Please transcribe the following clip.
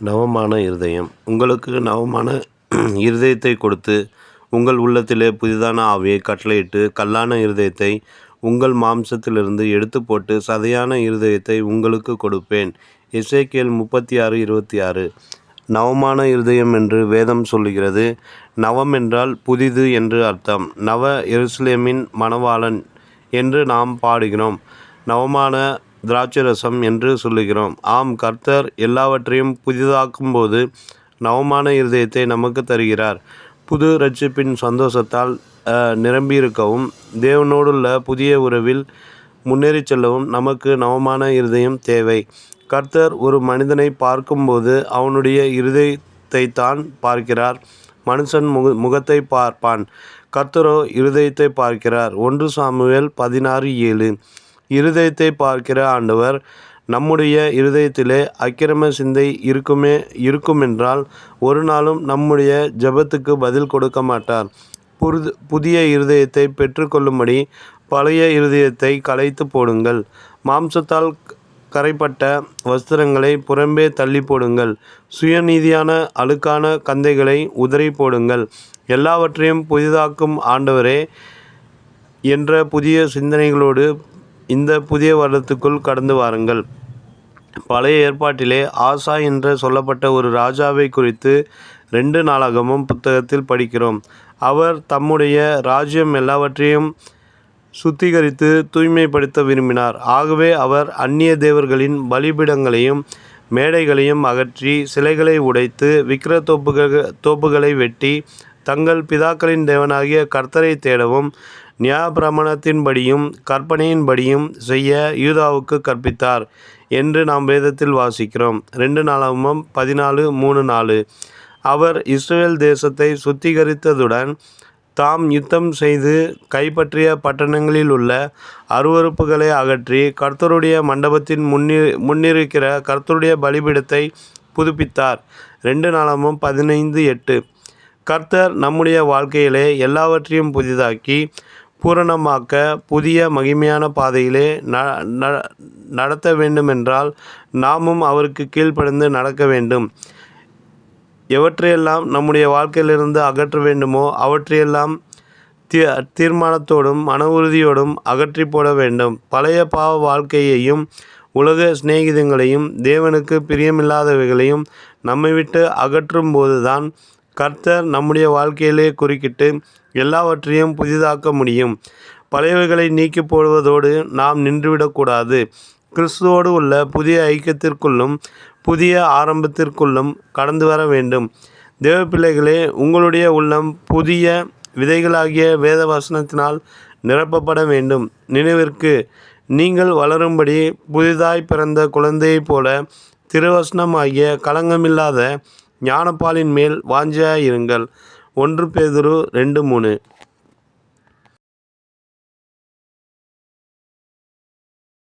நவமான இருதயம். உங்களுக்கு நவமான இருதயத்தை கொடுத்து உங்கள் உள்ளத்திலே புதிதான ஆவியை கட்டளையிட்டு கல்லான இருதயத்தை உங்கள் மாம்சத்திலிருந்து எடுத்து போட்டு சதையான இருதயத்தை உங்களுக்கு கொடுப்பேன். எசேக்கியேல் 36:26. நவமான இருதயம் என்று வேதம் சொல்லுகிறது. நவம் என்றால் புதிது என்று அர்த்தம். நவ எருசலேமின் மணவாளன் என்று நாம் பாடுகிறோம். நவமான திராட்சரசம் என்று சொல்லுகிறோம். ஆம், கர்த்தர் எல்லாவற்றையும் புதிதாக்கும்போது நவமான இருதயத்தை நமக்கு தருகிறார். புது இரட்சிப்பின் சந்தோஷத்தால் நிரம்பியிருக்கவும் தேவனோடுள்ள புதிய உறவில் முன்னேறி செல்லவும் நமக்கு நவமான இருதயம் தேவை. கர்த்தர் ஒரு மனிதனை பார்க்கும்போது அவனுடைய இருதயத்தை தான் பார்க்கிறார். மனுஷன் முகத்தை பார்ப்பான், கர்த்தரோ இருதயத்தை பார்க்கிறார். 1 சாமுவேல் 16:7. இருதயத்தை பார்க்கிற ஆண்டவர் நம்முடைய இருதயத்திலே அக்கிரம சிந்தை இருக்குமென்றால் ஒரு நாளும் நம்முடைய ஜெபத்துக்கு பதில் கொடுக்க மாட்டார். புதிய இருதயத்தை பெற்றுக்கொள்ளும்படி பழைய இருதயத்தை களைத்து போடுங்கள். மாம்சத்தால் கரைப்பட்ட வஸ்திரங்களை புறம்பே தள்ளி போடுங்கள். சுயநீதியான அழுக்கான கந்தைகளை உதறி போடுங்கள். எல்லாவற்றையும் புதிதாக்கும் ஆண்டவரே என்ற புதிய சிந்தனைகளோடு இந்த புதிய வருடத்துக்குள் கடந்து வாருங்கள். பழைய ஏற்பாட்டிலே ஆசா என்று சொல்லப்பட்ட ஒரு ராஜாவை குறித்து 2 நாளாகமம் புத்தகத்தில் படிக்கிறோம். அவர் தம்முடைய ராஜ்யம் எல்லாவற்றையும் சுத்திகரித்து தூய்மைப்படுத்த விரும்பினார். ஆகவே அவர் அந்நிய தேவர்களின் பலிபீடங்களையும் மேடைகளையும் அகற்றி சிலைகளை உடைத்து விக்கிர தோப்புகளை வெட்டி தங்கள் பிதாக்களின் தேவனாகிய கர்த்தரை தேடவும் நியாயப்பிரமாணத்தின்படியும் கற்பனையின்படியும் செய்ய யூதாவுக்கு கற்பித்தார் என்று நாம் வேதத்தில் வாசிக்கிறோம். 2 நாளாகமம் 14:3-4. அவர் இஸ்ரவேல் தேசத்தை சுத்திகரித்ததுடன் தாம் யுத்தம் செய்து கைப்பற்றிய பட்டணங்களில் உள்ள அருவருப்புகளை அகற்றி கர்த்தருடைய மண்டபத்தின் முன்னிருக்கிற கர்த்தருடைய பலிபீடத்தை புதுப்பித்தார். 2 நாளாகமம் 15:8. கர்த்தர் நம்முடைய வாழ்க்கையிலே எல்லாவற்றையும் புதிதாக்கி பூரணமாக்க புதிய மகிமையான பாதையிலே நடத்த வேண்டுமென்றால் நாமும் அவருக்கு கீழ்ப்படிந்து நடக்க வேண்டும். எவற்றையெல்லாம் நம்முடைய வாழ்க்கையிலிருந்து அகற்ற வேண்டுமோ அவற்றையெல்லாம் தீர்மானத்தோடும் மன உறுதியோடும் அகற்றி போட வேண்டும். பழைய பாவ வாழ்க்கையையும் உலக சிநேகிதங்களையும் தேவனுக்கு பிரியமில்லாதவைகளையும் நம்மை விட்டு அகற்றும் போதுதான் கர்த்தர் நம்முடைய வாழ்க்கையிலே குறுக்கிட்டு எல்லாவற்றையும் புதிதாக்க முடியும். பழையவைகளை நீக்கி போடுவதோடு நாம் நின்றுவிடக்கூடாது. கிறிஸ்துவோடு உள்ள புதிய ஐக்கியத்திற்குள்ளும் புதிய ஆரம்பத்திற்குள்ளும் கடந்து வர வேண்டும். தேவ பிள்ளைகளே, உங்களுடைய உள்ளம் புதிய விதைகளாகிய வேத வசனத்தினால் நிரப்பப்பட வேண்டும். நினைவிற்கு, நீங்கள் வளரும்படி புதிதாய் பிறந்த குழந்தையைப் போல திருவசனமாகிய களங்கமில்லாத ஞானப்பாலின் மேல் வாஞ்சையாயிருங்கள். 1 பேதுரு 2:3.